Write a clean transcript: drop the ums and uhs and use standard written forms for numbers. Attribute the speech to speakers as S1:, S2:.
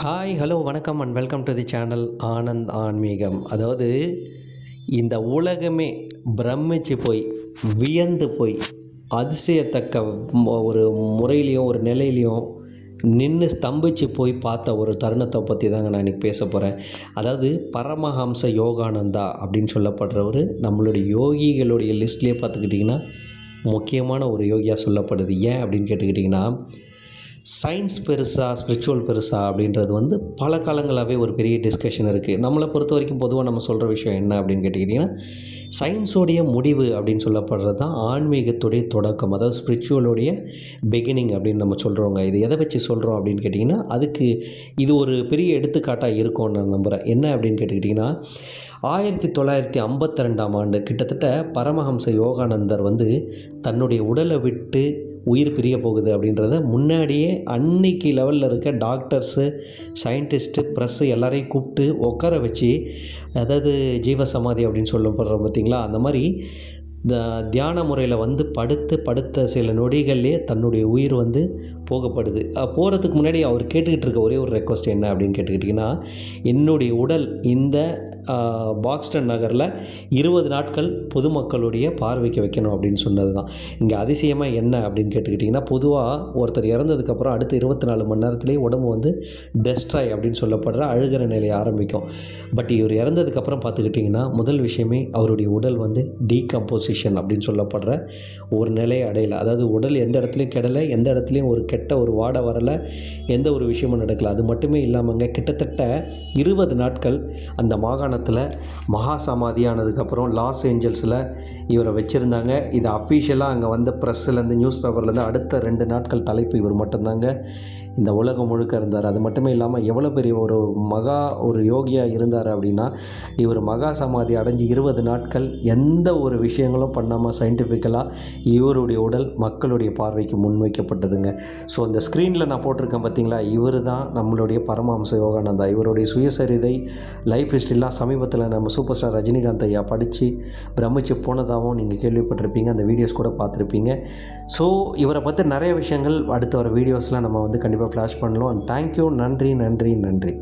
S1: Hi hello வணக்கம் and welcome to the channel Anand ஆன்மீகம். அதாவது இந்த உலகமே பிரமிச்சு போய் வியந்து போய் அதிசயத்தக்க ஒரு முறையிலையும் ஒரு நிலையிலையும் நின்று ஸ்தம்பிச்சு போய் பார்த்த ஒரு தருணத்தை பற்றி தாங்க நான் இன்றைக்கி பேச போகிறேன். அதாவது பரமஹம்ச யோகானந்தா அப்படின்னு சொல்லப்படுறவர் நம்மளுடைய யோகிகளுடைய லிஸ்ட்லேயே பார்த்துக்கிட்டிங்கன்னா முக்கியமான ஒரு யோகியாக சொல்லப்படுது. ஏன் அப்படின்னு கேட்டுக்கிட்டிங்கன்னா, சயின்ஸ் பெருசா ஸ்பிரிச்சுவல் பெருசா அப்படின்றது பல காலங்களாகவே ஒரு பெரிய டிஸ்கஷன் இருக்குது. நம்மளை பொறுத்த வரைக்கும் பொதுவாக நம்ம சொல்கிற விஷயம் என்ன அப்படின்னு கேட்டிக்கிட்டிங்கன்னா, சயின்ஸோடைய முடிவு அப்படின்னு சொல்லப்படுறது தான் ஆன்மீகத்துடைய தொடக்கம், அதாவது ஸ்பிரிச்சுவலுடைய பிகினிங் அப்படின்னு நம்ம சொல்கிறோங்க. இது எதை வச்சு சொல்கிறோம் அப்படின்னு கேட்டிங்கன்னா, அதுக்கு இது ஒரு பெரிய எடுத்துக்காட்டாக இருக்கும்னு நான் நம்புகிறேன். என்ன அப்படின்னு கேட்டுக்கிட்டிங்கன்னா, 1952ஆம் ஆண்டு கிட்டத்தட்ட பரமஹம்ச யோகானந்தர் தன்னுடைய உடலை விட்டு உயிர் பிரிய போகுது அப்படின்றத முன்னாடியே அன்னைக்கு லெவலில் இருக்க டாக்டர்ஸு, சயின்டிஸ்ட்டு, ப்ரெஸ்ஸு எல்லாரையும் கூப்பிட்டு உட்கார வச்சு, அதாவது ஜீவசமாதி அப்படின்னு சொல்லப்படுறோம் பார்த்திங்களா, அந்த மாதிரி தியான முறையில் படுத்த சில நொடிகள்லேயே தன்னுடைய உயிர் போகப்படுது. போகிறதுக்கு முன்னாடி அவர் கேட்டுக்கிட்டு இருக்க ஒரே ஒரு ரெக்வஸ்ட் என்ன அப்படின்னு கேட்டுக்கிட்டிங்கன்னா, என்னுடைய உடல் இந்த பாக்ஸ்டன் நகரில் 20 நாட்கள் பொதுமக்களுடைய பார்வைக்கு வைக்கணும் அப்படின்னு சொன்னது தான். இங்கே அதிசயமாக என்ன அப்படின்னு கேட்டுக்கிட்டிங்கன்னா, பொதுவாக ஒருத்தர் இறந்ததுக்கப்புறம் அடுத்த 24 மணி நேரத்துலேயே உடம்பு டெஸ்ட்ராய் அப்படின்னு சொல்லப்படுற அழுகிற நிலையை ஆரம்பிக்கும். பட் இவர் இறந்ததுக்கப்புறம் பார்த்துக்கிட்டிங்கன்னா, முதல் விஷயமே அவருடைய உடல் டீகம்போசிஷன் அப்படின்னு சொல்லப்படுற ஒரு நிலையை அடையலை. அதாவது உடல் எந்த இடத்துலையும் கெடலை, எந்த இடத்துலையும் ஒரு கெட்ட ஒரு வாடை வரலை, எந்த ஒரு விஷயமும் நடக்கலை. அது மட்டுமே இல்லாமங்க கிட்டத்தட்ட 20 நாட்கள் அந்த மாகாணத்தில் மகா சமாதியானதுக்கப்புறம் லாஸ் ஏஞ்சல்ஸில் இவரை வச்சுருந்தாங்க. இது அஃபீஷியலாக அங்கே ப்ரெஸ்ஸுலேருந்து நியூஸ் பேப்பர்லேருந்து அடுத்த 2 நாட்கள் தலைப்பு இவர் மட்டும்தாங்க இந்த உலகம் முழுக்க இருந்தார். அது மட்டுமே இல்லாமல் எவ்வளோ பெரிய ஒரு யோகியாக இருந்தார் அப்படின்னா, இவர் மகா சமாதி அடைஞ்சு 20 நாட்கள் எந்த ஒரு விஷயங்களும் பண்ணாமல் சயின்டிஃபிக்கலாக இவருடைய உடல் மக்களுடைய பார்வைக்கு முன்வைக்கப்பட்டதுங்க. ஸோ அந்த ஸ்க்ரீனில் நான் போட்டிருக்கேன் பார்த்தீங்களா, இவர் தான் நம்மளுடைய பரமஹம்ச யோகானந்தா. இவருடைய சுயசரிதை லைஃப் ஹிஸ்ட்ரிலாம் சமீபத்தில் நம்ம சூப்பர் ஸ்டார் ரஜினிகாந்த் ஐயா படித்து பிரமிச்சு போனதாகவும் நீங்கள் கேள்விப்பட்டிருப்பீங்க, அந்த வீடியோஸ் கூட பார்த்துருப்பீங்க. ஸோ இவரை பற்றி நிறைய விஷயங்கள் அடுத்த வர வீடியோஸில் நம்ம கண்டிப்பாக ஃப்ளாஷ் பண்ணலாம். And thank you. நன்றி.